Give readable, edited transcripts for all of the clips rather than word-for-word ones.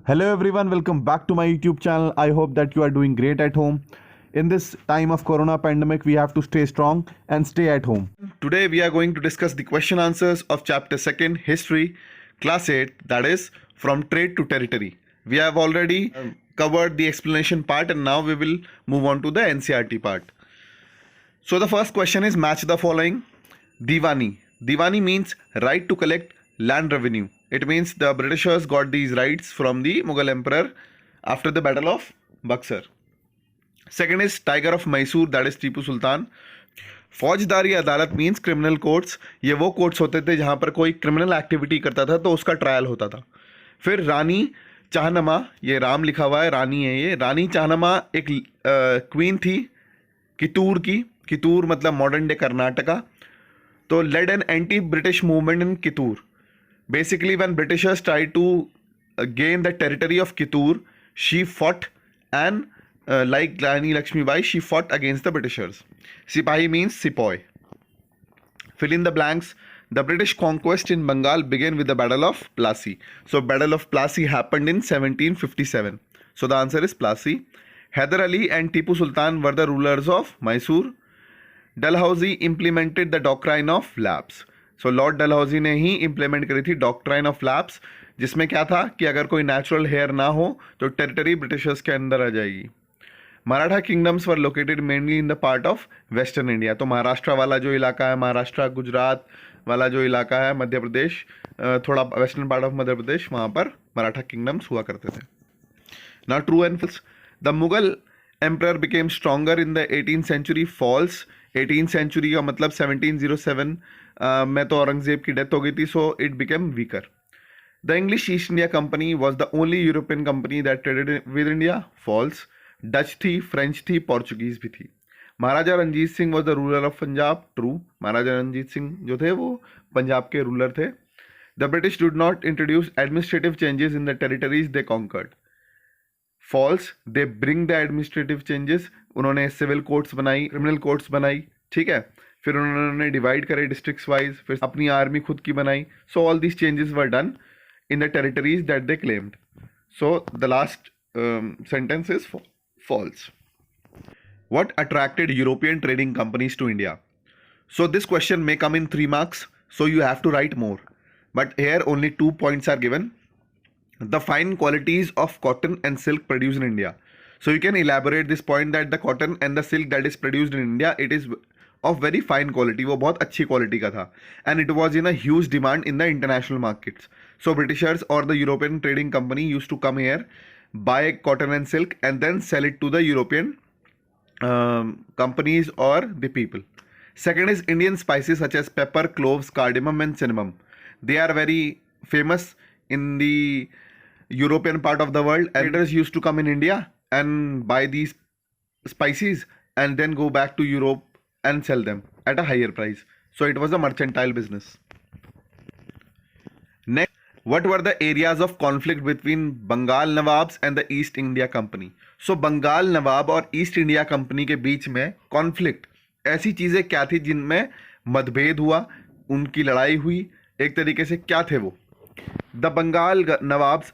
Hello everyone, welcome back to my YouTube channel. I hope that you are doing great at home. In this time of corona pandemic, we have to stay strong and stay at home. Today we are going to discuss the question answers of chapter 2 History, class 8, that is from trade to territory. We have already covered the explanation part and now we will move on to the NCERT part. So the first question is match the following. Diwani. Diwani means right to collect land revenue. It means the Britishers got these rights from the Mughal emperor after the battle of Buxar. Second is Tiger of Mysore, that is Tipu Sultan. फौजदारी अदालत means criminal courts. ये वो courts होते थे जहाँ पर कोई criminal activity करता था तो उसका ट्रायल होता था. फिर रानी चाहनमा, ये राम लिखा हुआ है, रानी है ये. रानी चाहनमा एक क्वीन थी कितूर की. कितूर मतलब मॉडर्न डे कर्नाटका. तो led an anti British movement in Kittur. Basically, when Britishers tried to gain the territory of Kittur, she fought and like Rani Lakshmi Bai, she fought against the Britishers. Sipahi means Sepoy. Fill in the blanks. The British conquest in Bengal began with the Battle of Plassey. So, Battle of Plassey happened in 1757. So, the answer is Plassey. Hyder Ali and Tipu Sultan were the rulers of Mysore. Dalhousie implemented the doctrine of lapse. So Lord Dalhousie ने ही implement करी थी doctrine of lapse, जिसमें क्या था कि अगर कोई natural hair ना हो तो टेरिटरी ब्रिटिशर्स के अंदर आ जाएगी. Maratha kingdoms were located mainly in the part of western India. तो महाराष्ट्र वाला जो इलाका है, महाराष्ट्र गुजरात वाला जो इलाका है, मध्य प्रदेश, थोड़ा western part of Madhya Pradesh, वहाँ पर मराठा किंगडम्स हुआ करते थे. Now true and false. The Mughal emperor became stronger in the 18th century. False. 18th century का मतलब 1707 में तो औरंगजेब की डेथ हो गई थी, so it became weaker. The English East India Company was the only European company that traded with India. False. Dutch थी, French थी, पोर्चुगीज भी थी. Maharaja Ranjit Singh was the ruler of Punjab. True. Maharaja Ranjit Singh जो थे वो पंजाब के रूलर थे. The British did not introduce administrative changes in the territories they conquered. False. They bring the administrative changes. उन्होंने सिविल कोर्ट्स बनाई, क्रिमिनल कोर्ट्स बनाई, ठीक है. फिर उन्होंने डिवाइड करे डिस्ट्रिक्ट्स वाइज, फिर अपनी आर्मी खुद की बनाई. So all these changes were done in the territories that they claimed. So the last sentence is false. What attracted European trading companies to India? So this question may come in 3 marks, so you have to write more. But here only 2 points are given. The fine qualities of cotton and silk produced in India. So you can elaborate this point that the cotton and the silk that is produced in India, it is of very fine quality. वो बहुत अच्छी quality का था. And it was in a huge demand in the international markets. So Britishers or the European trading company used to come here, buy cotton and silk and then sell it to the European companies or the people. Second is Indian spices such as pepper, cloves, cardamom and cinnamon. They are very famous in the European part of the world. Traders used to come in India and buy these spices and then go back to Europe and sell them at a higher price. So it was a mercantile business. Next, what were the areas of conflict between Bengal Nawabs and the East India Company? So Bengal Nawab और East India Company के बीच में conflict, ऐसी चीज़ें क्या थी जिनमें मतभेद हुआ, उनकी लड़ाई हुई, एक तरीके से क्या थे वो? The Bengal Nawabs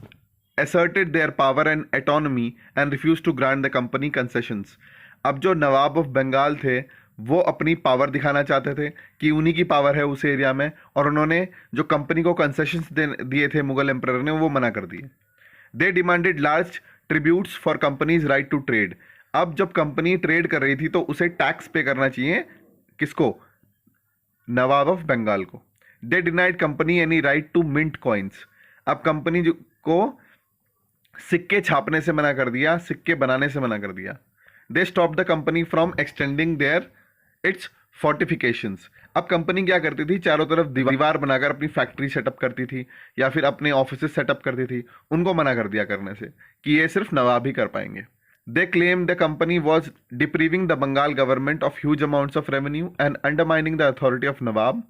asserted their power and autonomy and refused to grant the company concessions. अब जो नवाब ऑफ बंगाल थे वो अपनी पावर दिखाना चाहते थे कि उन्हीं की पावर है उस एरिया में, और उन्होंने जो कंपनी को कंसेशंस दिए थे मुगल एम्परर ने, वो मना कर दिए. They demanded large tributes for company's right to trade. अब जब कंपनी ट्रेड कर रही थी तो उसे टैक्स पे करना चाहिए. किसको? नवाब ऑफ बंगाल को. They denied company any right to mint coins. अब कंपनी को सिक्के छापने से मना कर दिया, सिक्के बनाने से मना कर दिया. They stop the company from extending their its fortifications. अब कंपनी क्या करती थी, चारों तरफ दीवार बनाकर अपनी फैक्ट्री सेटअप करती थी या फिर अपने ऑफिसेस सेटअप करती थी. उनको मना कर दिया करने से कि ये सिर्फ नवाब ही कर पाएंगे. They claim the company was depriving the Bengal government of huge amounts of revenue and undermining the authority of nawab.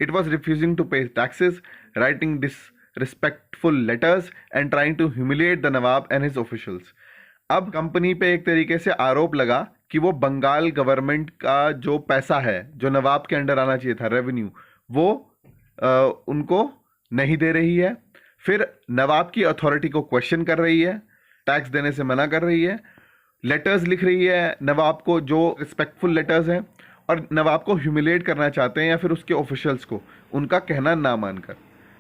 It was refusing to pay taxes, writing disrespectful letters and trying to humiliate the nawab and his officials. अब company पे एक तरीके से आरोप लगा कि वो Bengal government का जो पैसा है जो नवाब के अंडर आना चाहिए था, रेवेन्यू, वो उनको नहीं दे रही है. फिर नवाब की अथॉरिटी को क्वेश्चन कर रही है, टैक्स देने से मना कर रही है, लेटर्स लिख रही है नवाब को जो रिस्पेक्टफुल लेटर्स हैं, और नवाब को ह्यूमिलेट करना चाहते हैं या फिर उसके ऑफिशियल्स को उनका कहना ना मानकर।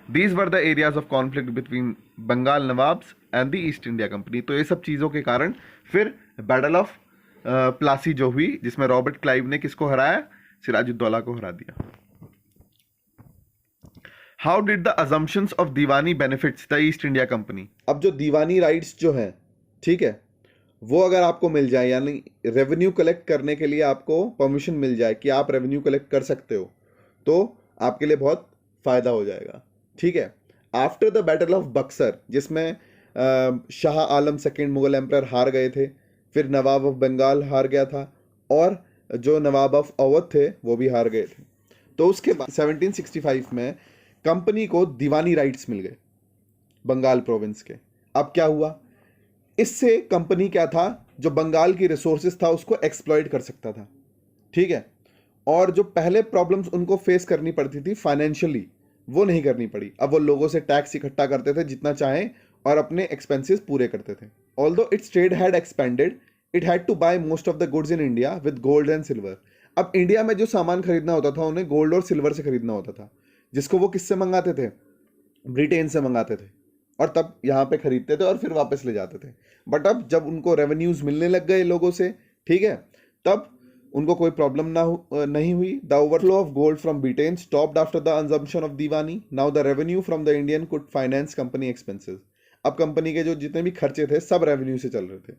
These were the areas of conflict between Bengal Nawabs and the East India company. तो ये सब चीज़ों के कारण फिर बैटल ऑफ प्लासी जो हुई, जिसमें रॉबर्ट क्लाइव ने किसको हराया, सिराजुद्दौला को हरा दिया। How did the assumptions of Deewani benefits the East India company. अब जो दीवानी राइट्स जो हैं, ठीक है, वो अगर आपको मिल जाए, यानी रेवेन्यू कलेक्ट करने के लिए आपको परमिशन मिल जाए कि आप रेवेन्यू कलेक्ट कर सकते हो, तो आपके लिए बहुत फ़ायदा हो जाएगा, ठीक है। After the battle of Buxar, जिसमें शाह आलम सेकेंड मुगल एम्परर हार गए थे, फिर नवाब ऑफ बंगाल हार गया था, और जो नवाब ऑफ अवध थे वो भी हार गए थे। तो उसके बाद 1765 में कंपनी को दीवानी राइट्स मिल गए बंगाल प्रोविंस के। अब क्या हुआ, इससे कंपनी क्या था, जो बंगाल की रिसोर्सेज था उसको एक्सप्लॉइट कर सकता था, ठीक है। और जो पहले प्रॉब्लम्स उनको फेस करनी पड़ती थी फाइनेंशियली, वो नहीं करनी पड़ी। अब वो लोगों से टैक्स इकट्ठा करते थे जितना चाहें और अपने एक्सपेंसेस पूरे करते थे। Although its trade had expanded, it had to buy most of the goods in India with gold and silver. अब इंडिया में जो सामान खरीदना होता था उन्हें गोल्ड और सिल्वर से खरीदना होता था, जिसको वो किससे मंगाते थे, ब्रिटेन से मंगाते थे, और तब यहाँ पे खरीदते थे और फिर वापस ले जाते थे। बट अब जब उनको रेवेन्यूज मिलने लग गए लोगों से, ठीक है, तब उनको कोई प्रॉब्लम नहीं हुई। The overflow of gold from Britain stopped after the assumption of Deewani. Now the revenue from the Indian could finance company expenses. अब कंपनी के जो जितने भी खर्चे थे सब रेवेन्यू से चल रहे थे।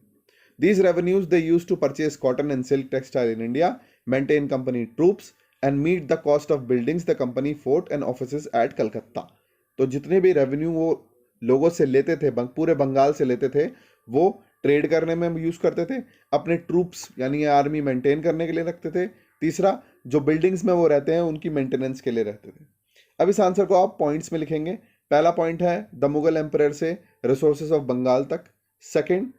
These revenues they use to purchase cotton and silk textile in India, maintain company troops and meet the cost of buildings the company fort and offices at Calcutta. तो जितने भी रेवेन्यू वो लोगों से लेते थे, पूरे बंगाल से लेते थे, वो ट्रेड करने में यूज करते थे, अपने ट्रूप्स यानी आर्मी मेंटेन करने के लिए रखते थे। तीसरा, जो बिल्डिंग्स में वो रहते हैं उनकी मेंटेनेंस के लिए रहते थे। अब इस आंसर को आप पॉइंट्स में लिखेंगे। पहला पॉइंट है द मुगल एम्परर से रिसोर्सेज ऑफ बंगाल तक। Second,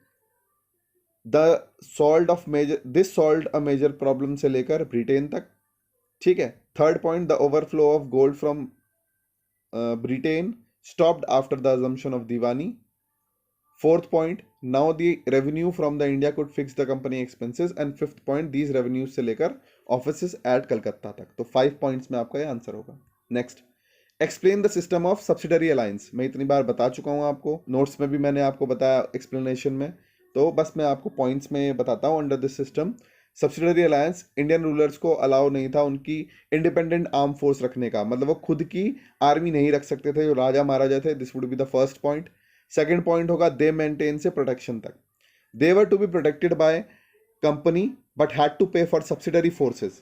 this solved a major problem से लेकर ब्रिटेन तक, ठीक है। Third point, the overflow of gold from Britain stopped after the assumption of Diwani. Fourth point, now the revenue from the India could fix the company expenses. And fifth point, these revenues से लेकर offices at Calcutta तक। तो 5 points में आपका ये answer होगा। Next, explain the system of subsidiary alliance. मैं इतनी बार बता चुका हूँ आपको, नोट्स में भी मैंने आपको बताया एक्सप्लेनेशन में, तो बस मैं आपको पॉइंट्स में बताता हूँ। Under this system subsidiary alliance, Indian rulers को अलाउ नहीं था उनकी इंडिपेंडेंट आर्म फोर्स रखने का, मतलब वो खुद की आर्मी नहीं रख सकते थे जो राजा महाराजा थे। This would be the first point. Second point होगा दे मेंटेन से प्रोटेक्शन तक। They were to be protected by company but had to pay for subsidiary forces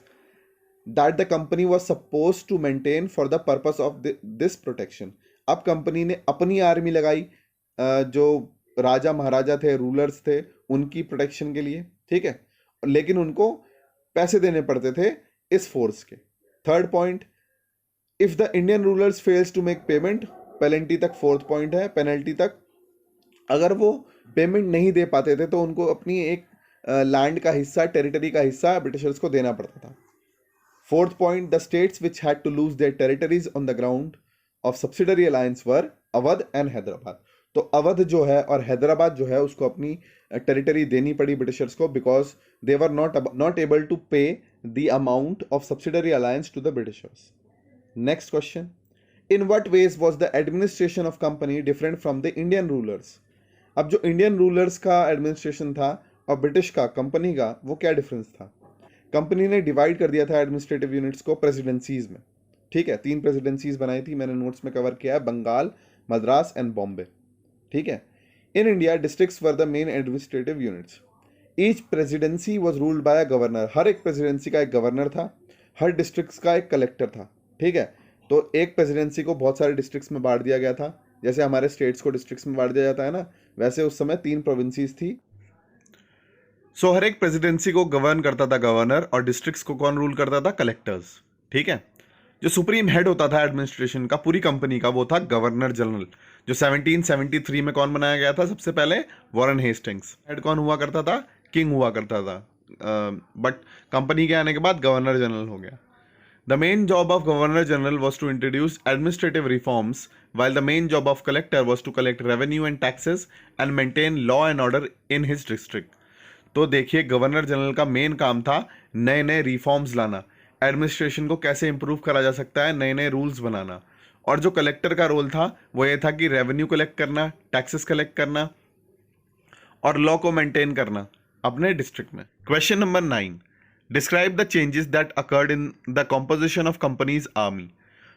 that the company was suppose to maintain for the purpose of this protection. अब company ने अपनी army लगाई, जो राजा महाराजा थे, रूलर्स थे, उनकी प्रोटेक्शन के लिए, ठीक है, लेकिन उनको पैसे देने पड़ते थे इस फोर्स के। Third point, if the Indian rulers fails to make payment, penalty तक। फोर्थ पॉइंट है पेनल्टी तक। अगर वो पेमेंट नहीं दे पाते थे तो उनको अपनी एक लैंड का हिस्सा, टेरिटरी का हिस्सा ब्रिटिशर्स को देना पड़ता था। Fourth point, the states which had to lose their territories on the ground of subsidiary alliance were Awadh and Hyderabad. तो अवध जो है और हैदराबाद जो है उसको अपनी टेरिटरी देनी पड़ी ब्रिटिशर्स को, because they were not able to pay the amount of subsidiary alliance to the Britishers. Next question, in what ways was the administration of company different from the Indian rulers. अब जो Indian rulers का administration था और British का, company का, वो क्या difference था। कंपनी ने डिवाइड कर दिया था एडमिनिस्ट्रेटिव यूनिट्स को प्रेसिडेंसीज में, ठीक है। 3 प्रेसिडेंसीज बनाई थी, मैंने नोट्स में कवर किया है, बंगाल, मद्रास एंड बॉम्बे, ठीक है। In India districts were the main administrative units. Each presidency was ruled by a governor. हर एक प्रेसिडेंसी का एक गवर्नर था, हर डिस्ट्रिक्ट्स का एक कलेक्टर था, ठीक है। तो एक प्रेसिडेंसी को बहुत सारे डिस्ट्रिक्ट्स में बांट दिया गया था, जैसे हमारे स्टेट्स को डिस्ट्रिक्ट्स में बांट दिया जाता है ना, वैसे उस समय 3 प्रोविंसीज थी। सो हर एक प्रेसिडेंसी को गवर्न करता था गवर्नर, और डिस्ट्रिक्ट्स को कौन रूल करता था, कलेक्टर्स, ठीक है। जो सुप्रीम हेड होता था एडमिनिस्ट्रेशन का पूरी कंपनी का, वो था गवर्नर जनरल, जो 1773 में कौन बनाया गया था सबसे पहले, वॉरेन हेस्टिंग्स। हेड कौन हुआ करता था, किंग हुआ करता था, बट कंपनी के आने के बाद गवर्नर जनरल हो गया। The main job of Governor General was to introduce administrative reforms, while the main job of collector was to collect revenue and taxes and maintain law and order in his district. तो देखिए governor general का main काम था नए नए reforms लाना, administration को कैसे इंप्रूव करा जा सकता है, नए नए रूल्स बनाना। और जो कलेक्टर का रोल था वो ये था कि रेवेन्यू कलेक्ट करना, टैक्सेस कलेक्ट करना और लॉ को मेंटेन करना अपने डिस्ट्रिक्ट में। Question number 9, describe the changes that occurred in the composition of companies army.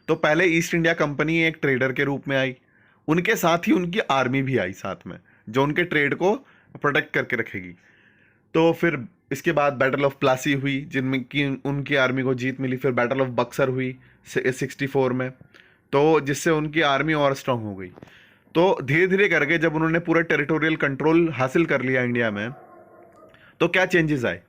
तो पहले ईस्ट इंडिया कंपनी एक ट्रेडर के रूप में आई, उनके साथ ही उनकी आर्मी भी आई साथ में, जो उनके ट्रेड को प्रोटेक्ट करके रखेगी। तो फिर इसके बाद बैटल ऑफ प्लासी हुई, जिनमें कि उनकी आर्मी को जीत मिली। फिर बैटल ऑफ बक्सर हुई 64 में, तो जिससे उनकी आर्मी और स्ट्रांग हो गई। तो धीरे धीरे करके जब उन्होंने पूरा टेरिटोरियल कंट्रोल हासिल कर लिया इंडिया में, तो क्या चेंजेस आए?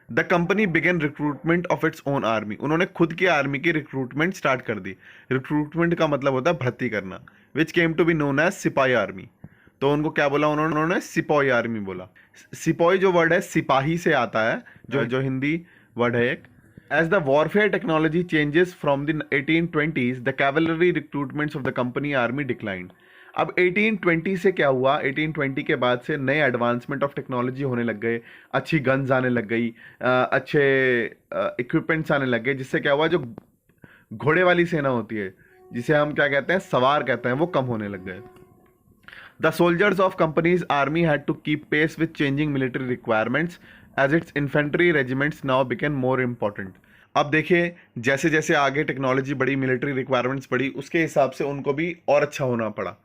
The company began recruitment of its own army. उन्होंने खुद की आर्मी की रिक्रूटमेंट स्टार्ट कर दी। रिक्रूटमेंट का मतलब होता है भर्ती करना, which came to be known as sipahi army. तो उनको क्या बोला उन्होंने? सिपाही आर्मी बोला। सिपाही जो वर्ड है सिपाही से आता है, जो हिंदी वर्ड है एक। As the warfare technology changes from the 1820s, the cavalry recruitments of the company army declined. अब 1820 से क्या हुआ? 1820 के बाद से नए एडवांसमेंट ऑफ टेक्नोलॉजी होने लग गए, अच्छी गन्स आने लग गई, अच्छे इक्विपमेंट्स आने लग गए, जिससे क्या हुआ, जो घोड़े वाली सेना होती है, जिसे हम क्या कहते हैं, सवार कहते हैं, वो कम होने लग गए। The soldiers of company's army had to keep pace with changing military requirements as its infantry regiments now became more important. अब देखिए जैसे जैसे आगे टेक्नोलॉजी बढ़ी, मिलिट्री रिक्वायरमेंट्स बढ़ी, उसके हिसाब से उनको भी और अच्छा होना पड़ा।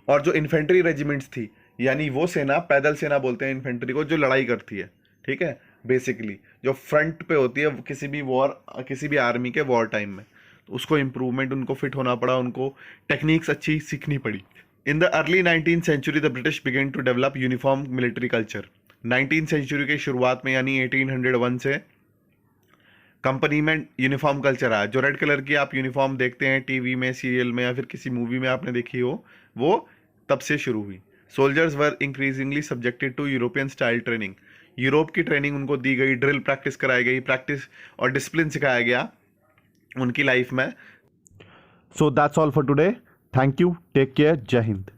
और जो इन्फेंट्री रेजिमेंट्स थी, यानी वो सेना, पैदल सेना बोलते हैं इन्फेंट्री को, जो लड़ाई करती है, ठीक है, बेसिकली जो फ्रंट पे होती है किसी भी आर्मी के वॉर टाइम में, तो उसको इम्प्रूवमेंट, उनको फिट होना पड़ा, उनको टेक्निक्स अच्छी सीखनी पड़ी। In the early 19th century, the British began to develop uniform military culture. 19th century के शुरुआत में यानी 1801 से कंपनी में यूनिफॉर्म कल्चर आया। जो रेड कलर की आप यूनिफॉर्म देखते हैं टीवी में, सीरियल में या फिर किसी मूवी में आपने देखी हो, वो तब से शुरू हुई। Soldiers were increasingly subjected to European style training. Europe की ट्रेनिंग उनको दी गई, ड्रिल प्रैक्टिस कराई गई, प्रैक्टिस और डिसिप्लिन सिखाया गया उनकी लाइफ में। So that's all for today. Thank you, take care, जय हिंद।